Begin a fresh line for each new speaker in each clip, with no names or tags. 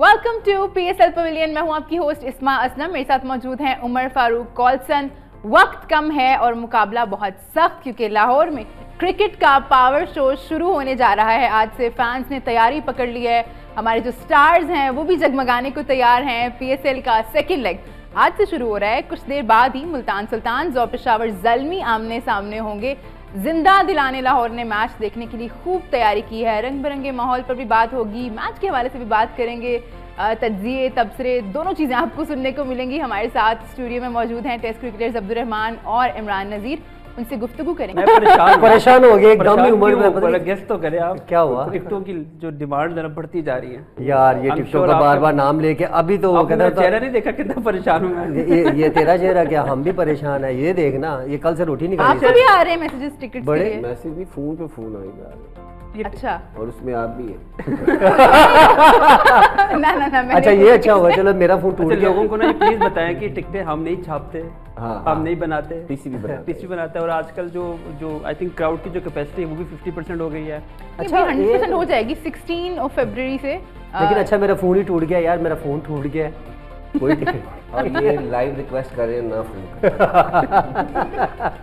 Welcome to PSL pavilion. मैं हूं आपकी होस्ट इस्मा असलम। मेरे साथ मौजूद हैं उमर फारूक कॉल्सन। वक्त कम है और मुकाबला बहुत सख्त, क्योंकि लाहौर में क्रिकेट का पावर शो शुरू होने जा रहा है। आज से फैंस ने तैयारी पकड़ ली है। हमारे जो स्टार्स हैं वो भी जगमगाने को तैयार हैं। पीएसएल का सेकेंड लेग आज से शुरू हो रहा है। कुछ देर बाद ही मुल्तान सुल्तान और पेशावर ज़ल्मी आमने सामने होंगे। जिंदा दिलाने लाहौर ने मैच देखने के लिए खूब तैयारी की है। रंग बिरंगे माहौल पर भी बात होगी, मैच के हवाले से भी बात करेंगे। तज्जिए तबसरे दोनों चीज़ें आपको सुनने को मिलेंगी। हमारे साथ स्टूडियो में मौजूद हैं टेस्ट क्रिकेटर्स अब्दुल रहमान और इमरान नज़ीर। उनसे गुफ्तगू करेंगे।
परेशान हो गए एकदम ही उम्र में।
गेस तो करें आप,
क्या हुआ?
टिकटों की जो डिमांड जरा बढ़ती जा रही है
यार, ये टिकटों का बार बार नाम लेके अभी तो वो कहता
चेहरा नहीं देखा कितना परेशान हूँ मैं।
ये तेरा चेहरा क्या, हम भी परेशान है। ये देखना, ये कल से रोटी नहीं खाई।
आपसे भी आ रहे हैं मैसेजेस टिकट
बड़े
के लिए?
मैसेज भी फोन पे फोन आ रहे हैं।
अच्छा,
और उसमें आप भी है।
ना
अच्छा, ये अच्छा हुआ, चलो मेरा फोन टूट गया।
लोगों को ना ये प्लीज बताएं कि टिकटें हम नहीं छापते, हम नहीं बनाते,
टीसी
बनाता है। और आजकल जो आई थिंक क्राउड की जो कैपेसिटी है वो भी 50% हो गई है।
अच्छा, 100% हो जाएगी 16 फरवरी से।
लेकिन अच्छा, मेरा फोन ही टूट गया यार, मेरा फोन टूट गया। कोई
और ये लाइव रिक्वेस्ट कर रहे हैं ना फोन।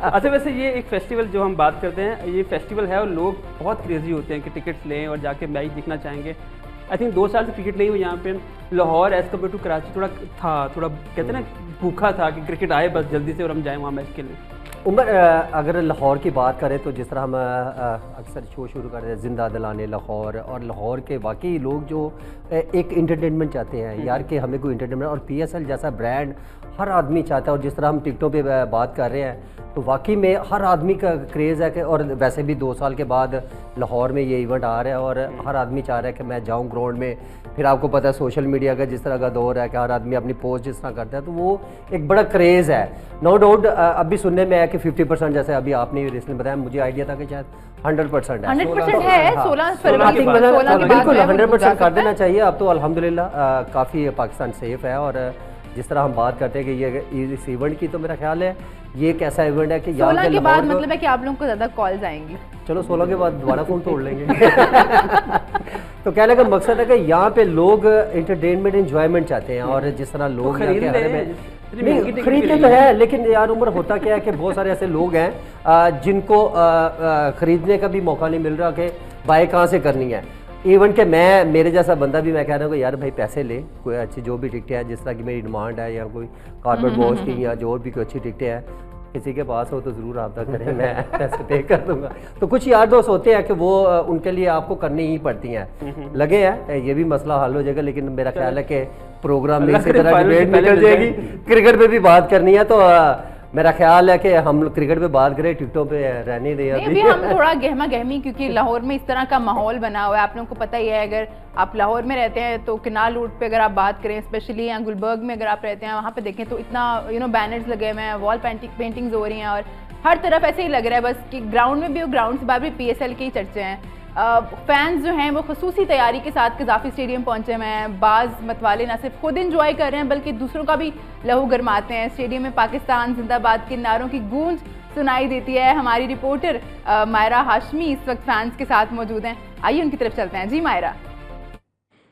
अच्छा, वैसे ये एक फेस्टिवल जो हम बात करते हैं, ये फेस्टिवल है और लोग बहुत क्रेजी होते हैं कि टिकट्स लें और जाके मैच देखना चाहेंगे। आई थिंक 2 साल से क्रिकेट नहीं हुई यहाँ पे। Lahore as compare to Karachi थोड़ा कहते हैं ना, भूखा था कि क्रिकेट आए बस जल्दी से और हम जाएँ वहाँ मैच के लिए।
उमर, अगर लाहौर की बात करें तो जिस तरह हम अक्सर शो शुरू करते हैं जिंदा दिलाने लाहौर, और लाहौर के वाकई लोग जो एक इंटरटेनमेंट चाहते हैं यार, कि हमें कोई इंटरटेनमेंट, और पीएसएल जैसा ब्रांड हर आदमी चाहता है। और जिस तरह हम टिकटों पे बात कर रहे हैं तो वाकई में हर आदमी का क्रेज़ है कि, और वैसे भी 2 साल के बाद लाहौर में ये इवेंट आ रहा है और हर आदमी चाह रहा है कि मैं जाऊँ ग्राउंड में। फिर आपको पता है सोशल मीडिया का जिस तरह का दौर है कि हर आदमी अपनी पोस्ट जिस तरह करता है, तो वो एक बड़ा क्रेज़ है। नो डाउट अभी सुनने में आया कि 50%, जैसे अभी आपने रिसेंटली बताया, मुझे आइडिया था कि शायद 100% है।
100% है। 16 फरवरी
बिल्कुल 100% कर देना चाहिए। अब तो अल्हम्दुलिल्लाह काफ़ी पाकिस्तान सेफ है। और जिस तरह हम बात करते हैं कि ये इस इवेंट की, तो मेरा ख्याल है ये एक ऐसा इवेंट है कि
16 के बाद मतलब है कि आप लोगों को ज़्यादा कॉल्स आएंगी।
चलो 16 के बाद दोबारा फ़ोन तोड़ लेंगे। तो कहने का मकसद है कि यहाँ पे लोग एंटरटेनमेंट एंजॉयमेंट चाहते हैं, और जिस तरह लोग खरीदते तो है, लेकिन यार उम्र होता क्या है कि बहुत सारे ऐसे लोग हैं जिनको खरीदने का भी मौका नहीं मिल रहा कि बाय कहाँ से करनी है। इवन के मेरे जैसा बंदा भी मैं कह रहा हूँ कि यार भाई पैसे ले, कोई अच्छी जो भी टिकटें हैं जिस तरह की मेरी डिमांड है, या कोई कार्पेट बॉक्स की या जो भी कोई अच्छी टिकटें हैं, किसी के पास हो तो ज़रूर रब्ता करें, मैं पैसे पे कर दूंगा। तो कुछ यार दोस्त होते हैं कि वो उनके लिए आपको करनी ही पड़ती हैं। लगे हैं, ये भी मसला हल हो जाएगा। लेकिन मेरा ख्याल है कि प्रोग्राम में इसी तरह डिबेट निकल जाएगी। क्रिकेट पे भी बात करनी है, तो मेरा ख्याल है कि हम लोग क्रिकेट पे बात करें, टिकटों पे रहने दें
अभी हम थोड़ा गहमा गहमी, क्योंकि लाहौर में इस तरह का माहौल बना हुआ है। आप लोगों को पता ही है, अगर आप लाहौर में रहते हैं तो किनाल रोड पे अगर आप बात करें, स्पेशली यहाँ गुलबर्ग में अगर आप रहते हैं, वहाँ पे देखें तो इतना बैनर्स लगे हुए हैं, वॉल पेंटिंग्स हो रही हैं, और हर तरफ ऐसे ही लग रहा है बस कि ग्राउंड में भी और ग्राउंड से बाहर भी पीएसएल के ही चर्चे हैं। फैंस जो हैं वो खसूसी तैयारी के साथ कज़ाफ़ी स्टेडियम पहुंचे हुए हैं। बाज़ मतवाले ना सिर्फ खुद इंजॉय कर रहे हैं बल्कि दूसरों का भी लहू गरमाते हैं। स्टेडियम में पाकिस्तान जिंदाबाद के नारों की गूंज सुनाई देती है। हमारी रिपोर्टर मायरा हाशमी इस वक्त फैंस के साथ मौजूद हैं। आइए उनकी तरफ चलते हैं। जी मायरा।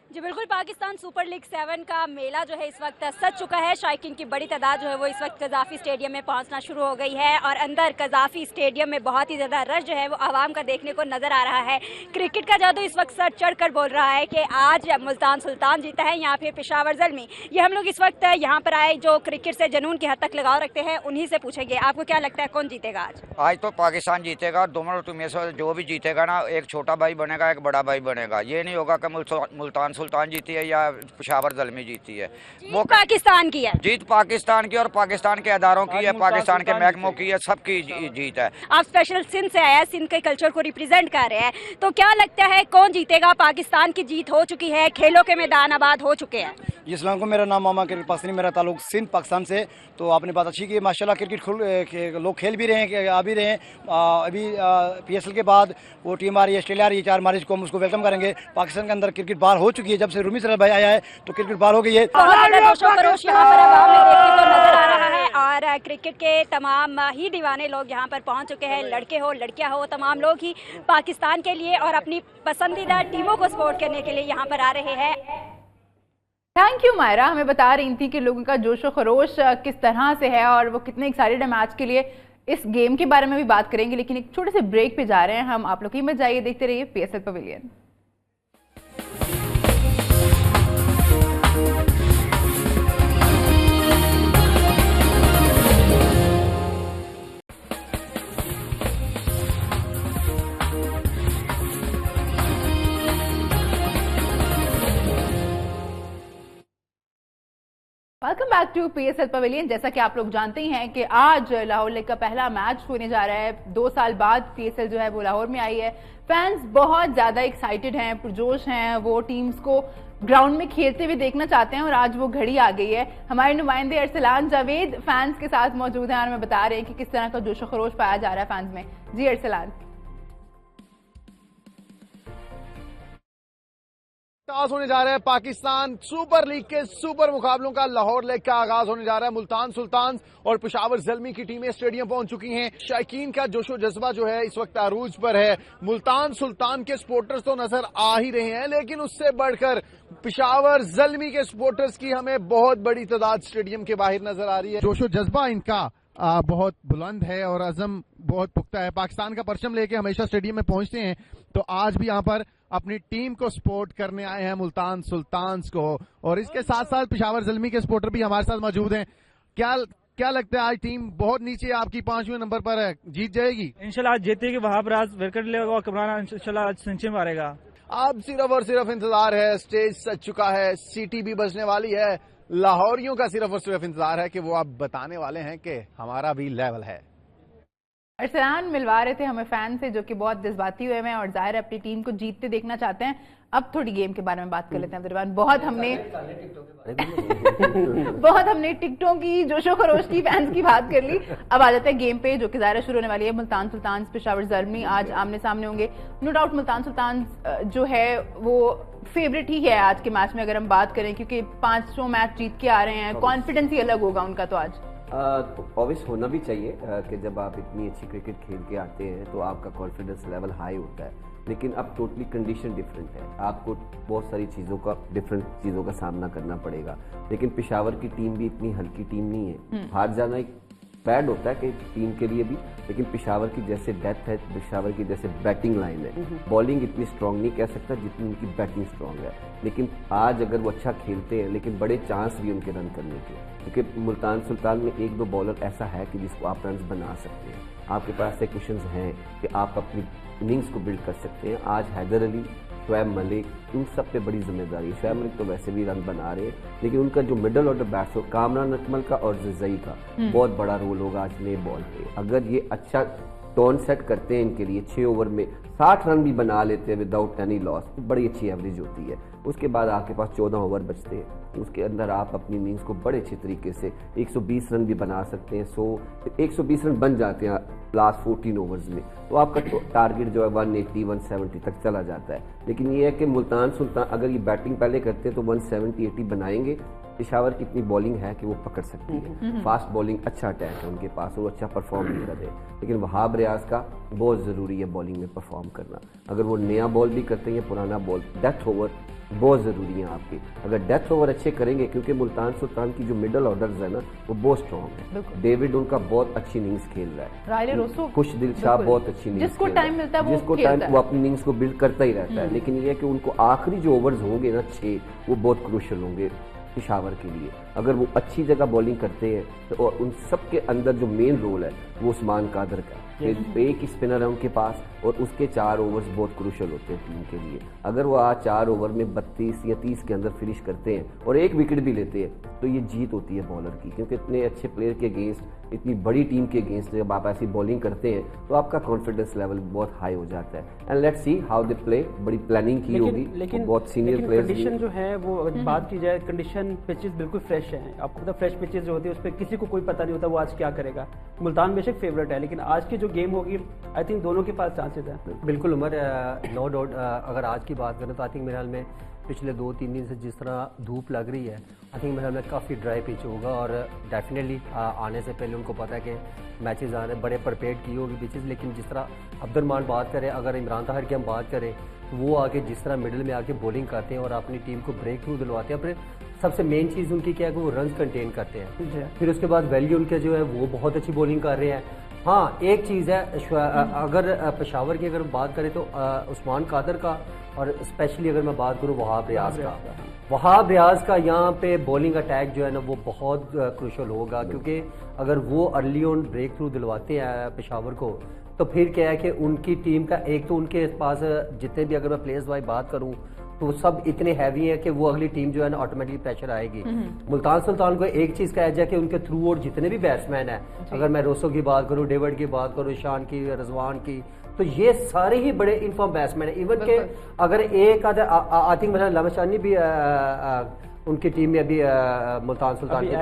जी बिल्कुल, पाकिस्तान सुपर लीग 7 का मेला जो है इस वक्त सज चुका है। शायकीन की बड़ी तादाद जो है वो इस वक्त कज़ाफ़ी स्टेडियम में पहुंचना शुरू हो गई है, और अंदर कज़ाफ़ी स्टेडियम में बहुत ही ज़्यादा रश जो है वो आवाम का देखने को नज़र आ रहा है। क्रिकेट का जादू इस वक्त सर चढ़ कर बोल रहा है कि आज मुल्तान सुल्तान जीता है या फिर पेशावर ज़ल्मी। ये हम लोग इस वक्त यहाँ पर आए जो क्रिकेट से जुनून की हद तक लगाव रखते हैं, उन्हीं से पूछेंगे आपको क्या लगता है कौन जीतेगा आज?
आज तो पाकिस्तान जीतेगा। दोनों टीमों से जो भी जीतेगा ना, एक छोटा भाई बनेगा, एक बड़ा भाई बनेगा। ये नहीं होगा कि मुल्तान सुल्तान जीती है या पेशावर ज़ल्मी जीती है। वो
पाकिस्तान की है,
जीत पाकिस्तान की, और पाकिस्तान के अदारों की है, पाकिस्तान के महकमों की है, सबकी जीत है।
आप स्पेशल सिंध से आया, सिंध के कल्चर को रिप्रेजेंट कर रहे हैं, तो क्या लगता है कौन जीतेगा? पाकिस्तान की जीत हो चुकी है, खेलों के मैदान आबाद हो चुके हैं।
इस्लाम को मेरा नाम मामा क्रिकेट पाकिस्तानी, मेरा ताल्लुक सिंध पाकिस्तान से। तो आपने बात अच्छी की, माशाल्लाह क्रिकेट लोग खेल भी रहे हैं, आ भी रहे हैं। अभी पीएसएल के बाद वो टीम आ रही है, ऑस्ट्रेलिया आ रही है 4 मार्च को, हम उसको वेलकम करेंगे। पाकिस्तान के अंदर क्रिकेट बाहर हो चुकी है, जब से रूमी सर भाई आया है तो क्रिकेट बाहर हो गई है।
बहुत ज़्यादा जोशो खरोश यहाँ पर आवाम में देखने को नजर आ रहा है, और क्रिकेट के तमाम ही दीवाने लोग यहाँ पर पहुँच चुके हैं। लड़के हो लड़कियाँ हो, तमाम लोग ही पाकिस्तान के लिए और अपनी पसंदीदा टीमों को सपोर्ट करने के लिए यहाँ पर आ रहे हैं।
थैंक यू मायरा, हमें बता रही थी कि लोगों का जोशो खरोश किस तरह से है और वो कितने एक्साइटेड है मैच के लिए। इस गेम के बारे में भी बात करेंगे, लेकिन एक छोटे से ब्रेक पे जा रहे हैं हम। आप लोग ही मत जाइए, देखते रहिए PSL pavilion. Welcome back to PSL pavilion. जैसा कि आप लोग जानते ही हैं कि आज लाहौर लीग का पहला मैच होने जा रहा है। 2 साल बाद पीएसएल जो है वो लाहौर में आई है। फैंस बहुत ज़्यादा एक्साइटेड हैं, पुरजोश हैं, वो टीम्स को ग्राउंड में खेलते हुए देखना चाहते हैं और आज वो घड़ी आ गई है। हमारे नुमाइंदे अरसलान जावेद फैंस के साथ मौजूद हैं और हमें बता रहे हैं कि किस तरह का जोशो खरोश पाया जा रहा है फैंस में। जी अरसलान।
आगाज होने जा रहा है पाकिस्तान सुपर लीग के सुपर मुकाबलों का। लाहौर लीग का आगाज होने जा रहा है। मुल्तान सुल्तान और पेशावर ज़ल्मी की टीमें स्टेडियम पहुंच चुकी हैं। शायकीन का जोशो जज्बा जो है इस वक्त अरूज पर है। मुल्तान सुल्तान के सपोर्टर्स तो नजर आ ही रहे हैं, लेकिन उससे बढ़कर पेशावर ज़ल्मी के सपोर्टर्स की हमें बहुत बड़ी तादाद स्टेडियम के बाहर नजर आ रही है। जोशो जज्बा इनका बहुत बुलंद है और अज़म बहुत पुख्ता है। पाकिस्तान का परचम लेके हमेशा स्टेडियम में पहुंचते हैं, तो आज भी यहाँ पर अपनी टीम को सपोर्ट करने आए हैं मुल्तान सुल्तान्स को। और इसके साथ साथ पेशावर ज़ल्मी के सपोर्टर भी हमारे साथ मौजूद हैं। क्या लगता है आज टीम बहुत नीचे आपकी 5वें नंबर पर है, जीत जाएगी?
इंशाल्लाह आज जीतेगी। वहाब राज विकेट लेगा और कमरान इंशाल्लाह आज सेंचुरी मारेगा।
अब सिर्फ और सिर्फ इंतजार है। स्टेज सज चुका है, सीटी भी बजने वाली है। लाहौरियों का सिर्फ और सिर्फ इंतजार है कि वो आप बताने वाले हैं कि हमारा भी लेवल है।
अरसलान मिलवा रहे थे हमें फैन से जो कि बहुत जज्बाती हुए हैं और जाहिर है अपनी टीम को जीतते देखना चाहते हैं। अब थोड़ी गेम के बारे में बात कर लेते हैं अब्दुर्रहमान। बहुत हमने टिकटों की जोशो खरोश की फैंस की बात कर ली। अब आ जाते हैं गेम पे जो कि ज़ाहिर शुरू होने वाली है। मुल्तान सुल्तान पेशावर ज़ल्मी आज आमने सामने होंगे। नो डाउट मुल्तान सुल्तान जो है वो फेवरेट ही है आज के मैच में अगर हम बात करें, क्योंकि 500 मैच जीत के आ रहे हैं। कॉन्फिडेंस ही अलग होगा उनका तो आज
ऑब्वियस होना भी चाहिए कि जब आप इतनी अच्छी क्रिकेट खेल के आते हैं तो आपका कॉन्फिडेंस लेवल हाई होता है। लेकिन अब टोटली कंडीशन डिफरेंट है, आपको बहुत सारी डिफरेंट चीज़ों का सामना करना पड़ेगा। लेकिन पेशावर की टीम भी इतनी हल्की टीम नहीं है। हार जाना एक बैड होता है कि टीम के लिए भी, लेकिन पेशावर की जैसे डेप्थ है, पेशावर की जैसे बैटिंग लाइन है, बॉलिंग इतनी स्ट्रांग नहीं कह सकता जितनी उनकी बैटिंग स्ट्रांग है। लेकिन आज अगर वो अच्छा खेलते हैं, लेकिन बड़े चांस भी उनके रन करने के, क्योंकि मुल्तान सुल्तान में 1-2 बॉलर ऐसा है कि जिसको आप रन बना सकते हैं। आपके पास ऐसे क्वेश्चन हैं कि आप अपनी इनिंग्स को बिल्ड कर सकते हैं। आज हैदर अली, शुएब मलिक, इन सब पे बड़ी जिम्मेदारी है। शुएब मलिक तो वैसे भी रन बना रहे हैं, लेकिन उनका जो middle order batsman Kamran Akmal का और ज़ज़ई का बहुत बड़ा रोल होगा आज नए बॉल पे। अगर ये अच्छा टोन सेट करते हैं इनके लिए, 6 ओवर में 60 रन भी बना लेते हैं विदाउट एनी लॉस, बड़ी अच्छी एवरेज होती है। उसके बाद आपके पास 14 ओवर बचते हैं, उसके अंदर आप अपनी इनिंग्स को बड़े अच्छे तरीके से 120 रन भी बना सकते हैं। 120 रन बन जाते हैं लास्ट 14 ओवर्स में, तो आपका टारगेट जो है 180 170 तक चला जाता है। लेकिन ये है कि मुल्तान सुल्तान अगर ये बैटिंग पहले करते हैं तो 170-80 बनाएंगे। पेशावर की इतनी बॉलिंग है कि वो पकड़ सकती है, फास्ट बॉलिंग, अच्छा अटैक है उनके पास, वो अच्छा परफॉर्म भी कर रहे हैं। लेकिन वहाब रियाज का बहुत ज़रूरी है बॉलिंग में परफॉर्म करना। अगर वो नया बॉल भी करते हैं, पुराना बॉल, डेथ ओवर बहुत ज़रूरी है आपके। अगर डेथ ओवर अच्छे करेंगे, क्योंकि मुल्तान सुल्तान की जो मिडल ऑर्डर्स है ना वो बहुत स्ट्रॉन्ग है। डेविड उनका बहुत अच्छी इनिंग्स खेल रहा है, खुशदिल शाह बहुत अच्छी इनिंग्स, जिसको टाइम मिलता है वो अपनी इनिंग्स को बिल्ड करता ही रहता है। लेकिन ये है कि उनको आखिरी जो ओवर्स होंगे ना 6, वो बहुत क्रूशियल होंगे पेशावर के लिए। अगर वो अच्छी जगह बॉलिंग करते हैं तो और उन सब के अंदर जो मेन रोल है वो उस्मान कादर का, एक ही स्पिनर है उनके पास और उसके 4 ओवर्स बहुत क्रूशियल होते हैं टीम के लिए। अगर वो आज 4 ओवर में 32 या 30 के अंदर फिनिश करते हैं और 1 विकेट भी लेते हैं तो ये जीत होती है बॉलर की, क्योंकि इतने अच्छे प्लेयर के अगेंस्ट, इतनी बड़ी टीम के अगेंस्ट जब आप ऐसी बॉलिंग करते हैं तो आपका कॉन्फिडेंस लेवल बहुत हाई हो जाता है। And let's see how they play, बड़ी प्लानिंग की होगी,
लेकिन
बहुत सीनियर प्लेयर्स
कंडीशन जो है वो बात की जाए, कंडीशन पिचेस बिल्कुल फ्रेश है। आपको पता फ्रेश पिचेस जो होती है उस पर किसी को कोई पता नहीं होता वो आज क्या करेगा। मुल्तान बेशक फेवरेट है, लेकिन आज की जो गेम होगी आई थिंक दोनों के पास चांसेस हैं।
बिल्कुल उमर, नो डाउट। अगर आज की बात करें तो आई थिंक मेरे ख्याल में पिछले 2-3 दिन से जिस तरह धूप लग रही है, आई थिंक मेरे ख्याल में काफ़ी ड्राई पिच होगा और डेफिनेटली आने से पहले उनको पता है कि मैचेस आने बड़े प्रिपेयर की होगी पिचेस। लेकिन जिस तरह अब्दुर्रहमान बात करें, अगर इमरान ताहिर की हम बात करें तो वो आके जिस तरह मिडिल में आके बॉलिंग करते हैं और अपनी टीम को ब्रेक थ्रू दिलवाते हैं, फिर सबसे मेन चीज़ उनकी क्या है कि वो रन कंटेन करते हैं। फिर उसके बाद वैल्यू उनके जो है वो बहुत अच्छी बॉलिंग कर रहे हैं। हाँ, एक चीज़ है, अगर पेशावर की अगर बात करें तो उस्मान कादर का, और स्पेशली अगर मैं बात करूँ वहाब रियाज का, वहाब रियाज का यहाँ पे बॉलिंग अटैक जो है ना वो बहुत क्रूशल होगा, क्योंकि अगर वो अर्ली ऑन ब्रेक थ्रू दिलवाते हैं पेशावर को, तो फिर क्या है कि उनकी टीम का एक तो उनके पास जितने भी, अगर मैं प्लेयर्स वाइज बात करूँ तो सब इतने हैवी हैं कि वो अगली टीम जो है ना ऑटोमेटिकली प्रेशर आएगी। मुल्तान सुल्तान को एक चीज़ का एज है कि उनके थ्रू और जितने भी बैट्समैन हैं, अगर मैं रोसो की बात करूँ, डेविड की बात करूँ, ईशान की, रजवान की, तो ये सारे ही बड़े इनफॉर्म बैट्समैन हैं। इवन के अगर एक आई थिंक मेरा लमशानी भी उनकी टीम में अभी मुल्तान सुल्तान की,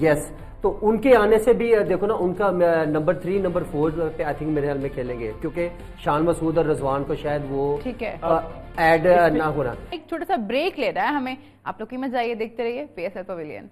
यस, तो उनके आने से भी देखो ना, उनका नंबर 3 नंबर 4 पे आई थिंक मेरे ख्याल में खेलेंगे, क्योंकि शान मसूद और रजवान को शायद वो
ठीक है
ऐड ना होना।
एक छोटा सा ब्रेक ले रहा है हमें, आप लोग कीमत जाइए, देखते रहिए PSL pavilion.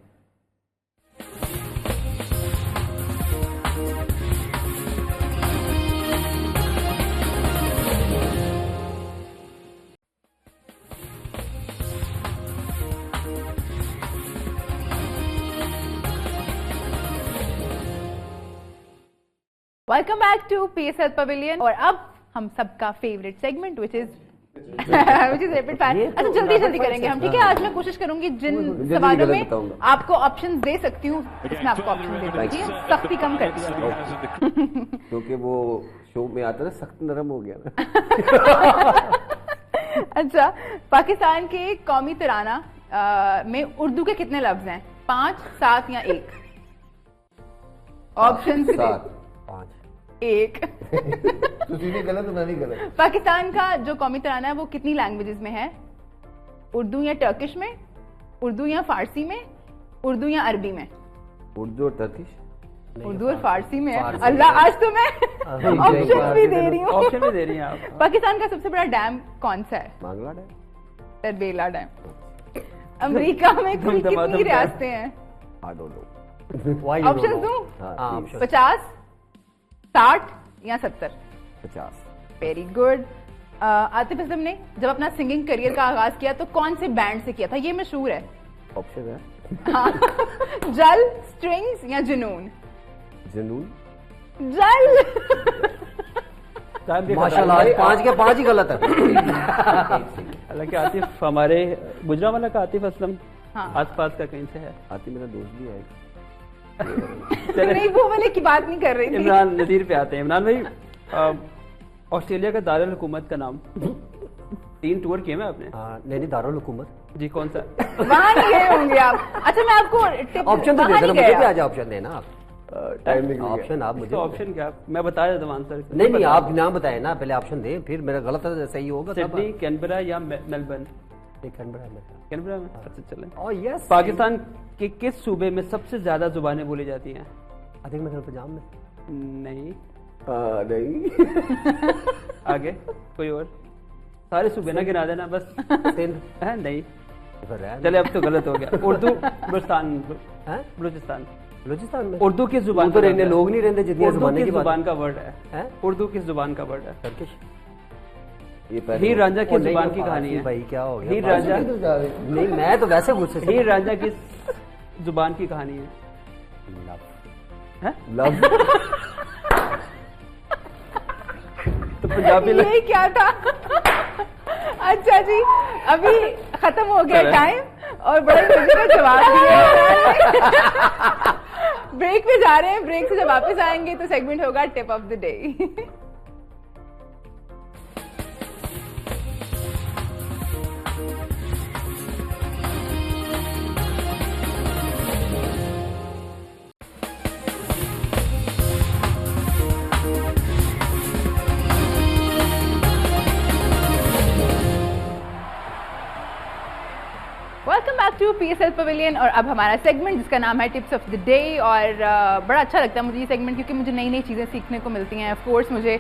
Welcome back to PSL pavilion, और अब हम सबका favourite segment which is rapid fire. अच्छा, जल्दी जल्दी करेंगे हम, ठीक है? आज मैं कोशिश करूंगी जिन सवालों में आपको ऑप्शंस दे सकती हूँ इसमें आपको ऑप्शन दे दूंगी, सख्ती कम कर दी
क्योंकि वो शो में आता है सख्त नरम हो गया ना।
अच्छा, पाकिस्तान के कौमी तराना में उर्दू के कितने लफ्ज हैं? 5, 7 या 1? ऑप्शन
5
1।
तो सीधे गलत ना, नहीं गलत।
पाकिस्तान का जो कौमी तराना है वो कितनी लैंग्वेजेस में है? उर्दू या टर्किश में, उर्दू या फारसी में, उर्दू या अरबी में?
उर्दू और टर्किश,
उर्दू और फारसी में है। अल्लाह, आज तो मैं ऑप्शन भी दे रही हूँ।
ऑप्शन भी दे रही हैं आप।
पाकिस्तान का सबसे बड़ा डैम कौन सा है?
मांगला डैम,
तरबेला डैम। अमेरिका में कुल कितनी रियासतें हैं? ऑप्शन दूं? 50, 60 या 70?
50।
Very good. आतिफ असलम ने जब अपना सिंगिंग करियर का आगाज किया तो कौन से बैंड से किया था? ये मशहूर है।
ऑप्शन है
हाँ। जल, स्ट्रिंग्स या जुनून?
जुनून।
जल।
माशाल्लाह, 5 के 5 ही गलत है।
हालांकि आतिफ हमारे गुजरांवाला का आतिफ असलम
हाँ।
आसपास का कहीं से है।
आतिफ मेरा दोस्त भी है।
नहीं, वो वाले की बात नहीं कर रही थी।
इमरान नज़ीर पे आते हैं। इमरान भाई, ऑस्ट्रेलिया का दारुल हुकूमत का नाम 3 टूर किए मैं आपने?
नहीं, दारुल हुकूमत
जी, कौन सा?
वहाँ नहीं गए होंगे आप। अच्छा, मैं आपको
ऑप्शन तो दे देना, मुझे भी आ जाए ऑप्शन देना आप।
टाइम
ऑप्शन आप मुझे,
ऑप्शन क्या? मैं बता देता हूँ आंसर।
नहीं, आप नाम बताए ना, पहले ऑप्शन दें, फिर मेरा गलत सही होगा।
सिडनी, कैनबरा या मेलबर्न?
कैनबरा में।
अच्छा, चलें।
Oh yes.
पाकिस्तान के किस सूबे में सबसे ज्यादा जुबानें बोली जाती हैं?
आई थिंक मेरे पंजाब में।
नहीं।
नहीं।
आगे कोई और? सारे सूबे ना गिना देना बस।
सिंध
है? नहीं। चले, अब तो गलत हो गया। उर्दू बलूचिस्तान। बलूचिस्तान
बलूचिस्तान में
उर्दू किस जुबान
तो रहने लोग नहीं रहते जितनी
उर्दू किस
की
जुबान का वर्ड है? उर्दू किस जुबान का वर्ड है?
टर्किश।
हीर रांझा किस जुबान की कहानी है?
भाई क्या हो गया?
हीर रांझा
नहीं, मैं तो वैसे गुस्से से।
हीर रांझा किस जुबान की कहानी है?
लव।
तो पंजाबी
ये क्या था? अच्छा जी, अभी खत्म हो गया टाइम और बड़े मजे का जवाब दिया। ब्रेक पे जा रहे हैं, ब्रेक से जब वापस आएंगे तो सेगमेंट होगा tip of the day. Welcome back to PSL pavilion, और अब हमारा सेगमेंट जिसका नाम है टिप्स ऑफ द डे। और बड़ा अच्छा लगता है मुझे ये सेगमेंट, क्योंकि मुझे नई नई चीज़ें सीखने को मिलती हैं। ऑफ कोर्स मुझे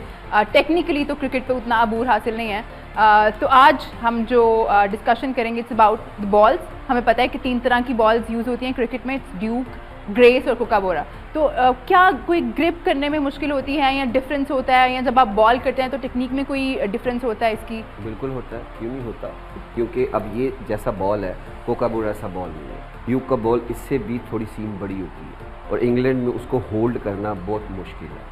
टेक्निकली तो क्रिकेट पे उतना अबूर हासिल नहीं है। तो आज हम जो डिस्कशन करेंगे इट्स अबाउट द बॉल्स। हमें पता है कि 3 तरह की बॉल्स यूज़ होती हैं क्रिकेट में, इट्स ड्यूक, ग्रेस और कोकाबोरा। तो क्या कोई ग्रिप करने में मुश्किल होती है या डिफरेंस होता है, या जब आप बॉल करते हैं तो टेक्निक में कोई डिफरेंस होता है इसकी?
बिल्कुल होता है, क्यों नहीं होता, क्योंकि अब ये जैसा बॉल है, कोकाबुरा ऐसा बॉल नहीं है। ड्यूक का बॉल इससे भी थोड़ी सीम बड़ी होती है और इंग्लैंड में उसको होल्ड करना बहुत मुश्किल है।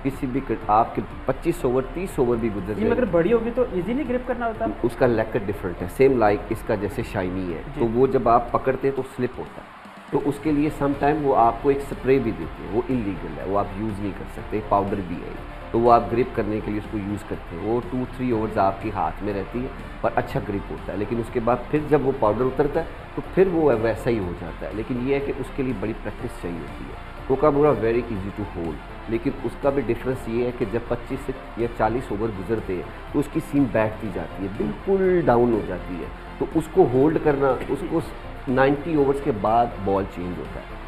किसी भी आपके 25 ओवर 30 ओवर भी गुजर जाए,
अगर बड़ी होगी तो इजीली ग्रिप करना होता है।
उसका लैकेट डिफरेंट है, सेम लाइक इसका जैसे शाइनी है, तो वो जब आप पकड़ते हैं तो स्लिप होता है। तो उसके लिए सम टाइम वो आपको एक स्प्रे भी देते हैं, वो इलीगल है, वो आप यूज़ नहीं कर सकते, पाउडर भी है, तो वो आप ग्रिप करने के लिए उसको यूज़ करते हैं। वो 2-3 ओवर्स आपके हाथ में रहती है पर अच्छा ग्रिप होता है, लेकिन उसके बाद फिर जब वो पाउडर उतरता है तो फिर वो वैसा ही हो जाता है। लेकिन ये है कि उसके लिए बड़ी प्रैक्टिस चाहिए होती है। Kookaburra very easy to hold, लेकिन उसका भी डिफरेंस ये है कि जब 25 से या 40 ओवर गुजरते हैं तो उसकी सीम बैठती जाती है, बिल्कुल डाउन हो जाती है। तो उसको होल्ड करना, उसको 90 ओवर्स के बाद बॉल चेंज होता है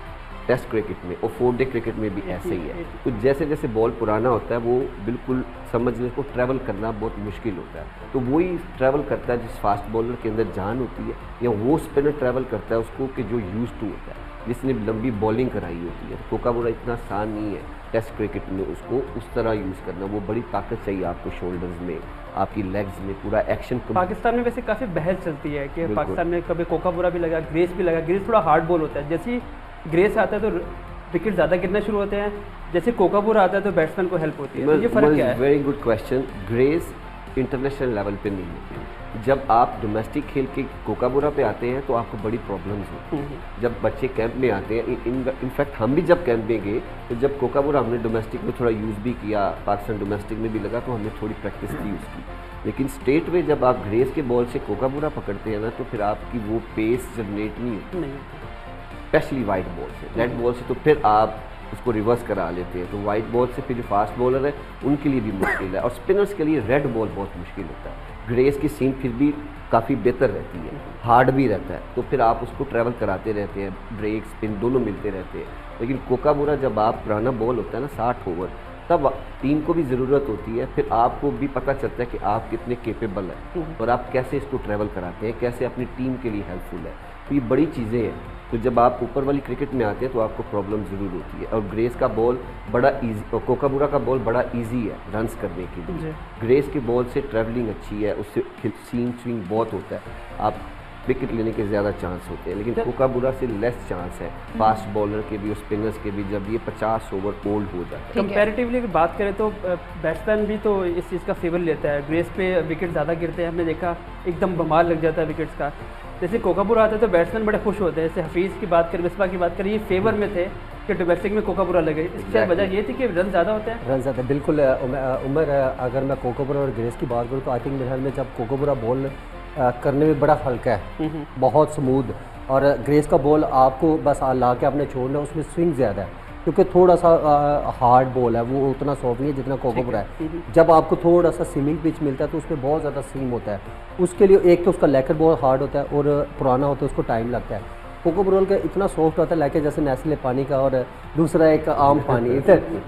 टेस्ट क्रिकेट में, और 4 डे क्रिकेट में भी ऐसे ही है। तो जैसे जैसे बॉल पुराना होता है वो बिल्कुल समझने को ट्रैवल करना बहुत मुश्किल होता है। तो वही ट्रैवल करता है जिस फास्ट बॉलर के अंदर जान होती है, या वो स्पिनर ट्रैवल करता है उसको कि जो यूज टू होता है, जिसने लंबी बॉलिंग कराई होती है। कोकाबुरा इतना आसान नहीं है टेस्ट क्रिकेट में उसको उस तरह यूज़ करना, वो बड़ी ताकत चाहिए आपको शोल्डर्स में, आपकी लेग्स में, पूरा एक्शन।
पाकिस्तान में वैसे काफ़ी बहस चलती है कि पाकिस्तान में कभी कोकाबुरा भी लगा, ग्रेस भी लगा। ग्रेस थोड़ा हार्ड बॉल होता है, जैसे ही ग्रेस आता है तो विकेट ज़्यादा गिरना शुरू होते हैं, जैसे कोकाबुरा आता है तो बैट्समैन को हेल्प होती है। तो ये फ़र्क क्या है?
Very good question. Grace international level पे नहीं होती। जब आप डोमेस्टिक खेल के कोकाबुरा पे आते हैं तो आपको बड़ी प्रॉब्लम्स होती हैं। जब बच्चे कैंप में आते हैं, इनफैक्ट हम भी जब कैंप में गए तो जब कोकाबुरा हमने डोमेस्टिक में थोड़ा यूज़ भी किया, पाकिस्तान डोमेस्टिक में भी लगा, तो हमने थोड़ी प्रैक्टिस की उसकी। लेकिन स्टेट में जब आप ग्रेस के बॉल से कोकाबुरा पकड़ते हैं ना, तो फिर आपकी वो पेस जनरेट नहीं होती, स्पेशली वाइट बॉल से। रेड बॉल से तो फिर आप उसको रिवर्स करा लेते हैं, तो वाइट बॉल से फिर जो फास्ट बॉलर है उनके लिए भी मुश्किल है, और स्पिनर्स के लिए रेड बॉल बहुत मुश्किल होता है। ग्रेस की सीम फिर भी काफ़ी बेहतर रहती है, हार्ड भी रहता है, तो फिर आप उसको ट्रैवल कराते रहते हैं, ब्रेक स्पिन दोनों मिलते रहते हैं। लेकिन कोकाबुरा जब आप पुराना बॉल होता है ना 60 ओवर, तब टीम को भी ज़रूरत होती है, फिर आपको भी पता चलता है कि आप कितने केपेबल हैं और आप कैसे इसको ट्रैवल कराते हैं, कैसे अपनी टीम के लिए हेल्पफुल है। तो ये बड़ी चीज़ें हैं। तो जब आप ऊपर वाली क्रिकेट में आते हैं तो आपको प्रॉब्लम ज़रूर होती है। और ग्रेस का बॉल बड़ा इजी, और कोकाबुरा का बॉल बड़ा इजी है रन्स करने के लिए। ग्रेस के बॉल से ट्रैवलिंग अच्छी है, उससे सीम स्विंग बहुत होता है, आप विकेट लेने के ज़्यादा चांस होते हैं। लेकिन कोकाबुरा से लेस चांस है फास्ट बॉलर के भी और स्पिनर्स के भी, जब ये 50 ओवर ओल्ड हो जाता है।
कंपैरेटिवली अगर बात करें तो बैट्समैन भी तो इस चीज़ का फेवर लेता है। ग्रेस पे विकेट ज़्यादा गिरते हैं, हमने देखा एकदम बमाल लग जाता है विकेट्स का। जैसे कोकाबुरा आता है तो बैट्समैन बड़े खुश होते हैं। जैसे हफीज़ की बात करें, मिसबा की बात करें, ये फेवर में थे कि डोमेस्टिक में कोकाबुरा लगे। इसकी वजह ये थी कि रन ज़्यादा होते हैं।
रन ज़्यादा, बिल्कुल। उमर, अगर मैं कोकाबुरा और ग्रेस की बात करूँ तो आई थिंक मेरे ख्याल में जब कोकाबुरा बॉल करने में बड़ा हल्का है, बहुत स्मूथ, और ग्रेस का बॉल आपको बस ला के आपने छोड़ना, उसमें स्विंग ज़्यादा है क्योंकि थोड़ा सा हार्ड बॉल है, वो उतना सॉफ्ट नहीं है जितना कोकाबुरा है। जब आपको थोड़ा सा स्विमिंग पिच मिलता है तो उसमें बहुत ज़्यादा सीम होता है। उसके लिए एक तो उसका लैकर बहुत हार्ड होता है और पुराना होता है, उसको टाइम लगता है। कोकाबुरा का इतना सॉफ्ट होता है लैकर जैसे नेस्ले पानी का, और दूसरा एक आम पानी,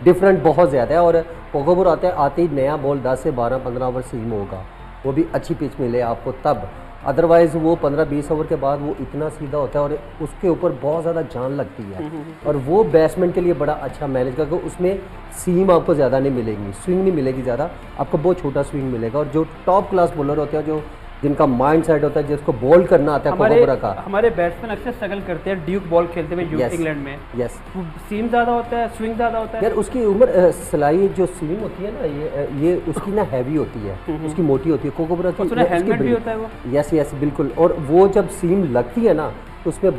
डिफरेंट बहुत ज़्यादा है। और कोकाबुरा आते ही नया बॉल 10 से 12-15 ओवर सीम होगा, वो भी अच्छी पिच मिले आपको तब। अदरवाइज़ वो 15-20 ओवर के बाद वो इतना सीधा होता है और उसके ऊपर बहुत ज़्यादा जान लगती है, और वो बैट्समैन के लिए बड़ा अच्छा मैनेज करके उसमें सीम आपको ज़्यादा नहीं मिलेगी, स्विंग नहीं मिलेगी ज़्यादा, आपको बहुत छोटा स्विंग मिलेगा। और जो टॉप क्लास बॉलर होते हैं, जो जिनका माइंड सेट होता है, जिसको बॉल करना आता है कोकाबुरा का,
हमारे बैट्समैन अक्सर स्ट्रगल करते हैं ड्यूक बॉल खेलते हुए इंग्लैंड में।
यस,
सीम ज़्यादा होता है, स्विंग ज़्यादा होता है।
यार उसकी उम्र सिलाई जो सीम होती है ना, ये उसकी ना हैवी होती है, उसकी मोटी होती है। कोकाबुरा की
हेलमेट भी होता है वो।
यस यस बिल्कुल। और वो जब सीम लगती है ना तो उसमें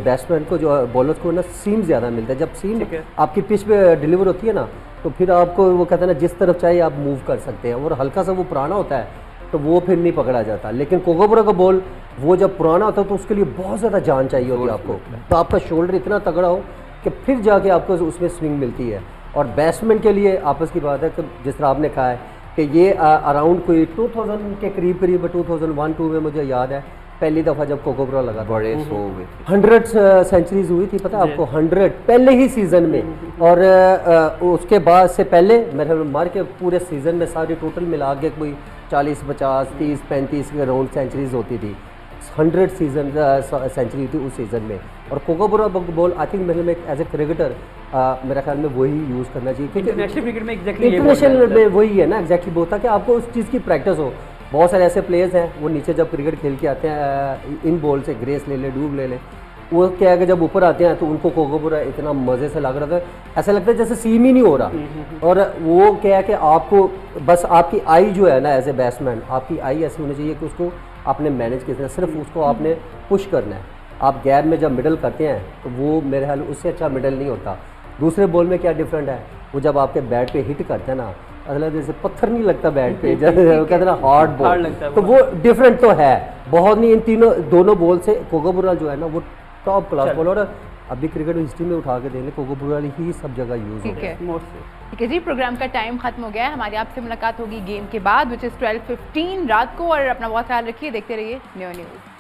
बैट्समैन को, जो बॉलर को ना, सीम ज़्यादा मिलता है। जब सीम आपकी पिच पे डिलीवर होती है ना, तो फिर आपको वो कहते हैं ना, जिस तरफ चाहे आप मूव कर सकते हैं। और हल्का सा वो पुराना होता है तो वो फिर नहीं पकड़ा जाता। लेकिन कोकाबुरा का बॉल वो जब पुराना होता है तो उसके लिए बहुत ज़्यादा जान चाहिए होती है आपको, तो आपका शोल्डर इतना तगड़ा हो कि फिर जाके आपको उसमें स्विंग मिलती है। और बैट्समैन के लिए आपस की बात है कि जिस तरह आपने कहा है कि ये अराउंड कोई 2000 के करीब 2001-2 में मुझे याद है पहली दफ़ा जब कोकाबुरा लगा,
बड़े
100 सेंचुरीज हुई थी, पता है आपको, 100 पहले ही सीज़न में। और उसके बाद से पहले मेरे मार के पूरे सीज़न में सारी टोटल मिला के कोई 40, 50, 30, 35 के राउंड सेंचुरीज होती थी। 100 सीजन सेंचुरी थी उस सीज़न में। और कोकोबुरा बॉल आई थिंक मतलब एज ए क्रिकेटर मेरे ख्याल में वही यूज़ करना चाहिए, क्योंकि
इंटरनेशनल क्रिकेट में एग्जैक्टली
इंटरनेशनल में वही है ना एग्जैक्टली वो होता है कि आपको उस चीज़ की प्रैक्टिस हो। बहुत सारे ऐसे प्लेयर्स हैं वो नीचे जब क्रिकेट खेल के आते हैं इन बॉल से ग्रेस ले ले डूब ले ले, वो क्या है कि जब ऊपर आते हैं तो उनको कोकोबुरा इतना मज़े से लग रहा था, ऐसा लगता है जैसे सीम ही नहीं हो रहा। और वो क्या है कि आपको बस आपकी आई जो है ना एज ए बैट्समैन, आपकी आई ऐसी होनी चाहिए कि उसको आपने मैनेज किया, सिर्फ उसको आपने पुश करना है। आप गैप में जब मिडल करते हैं तो वो मेरे ख्याल उससे अच्छा मिडल नहीं होता। दूसरे बॉल में क्या डिफरेंट है, वो जब आपके बैट पे हिट करते हैं ना, अगला जैसे पत्थर नहीं लगता बैट पे, जैसे कहते हैं ना हार्ड बॉल, तो वो डिफरेंट तो है बहुत नहीं। इन दोनों बॉल से कोकोबुरा जो है ना वो टॉप क्लास बॉल, और अभी क्रिकेट हिस्ट्री में उठा के देख ले कोकोबुरा ही सब जगह यूज
ठीक है जी, प्रोग्राम का टाइम खत्म हो गया है। हमारी आपसे मुलाकात होगी गेम के बाद, विच इज़ 12:15 रात को। और अपना बहुत ख्याल रखिए, देखते रहिए न्यू न्यूज़।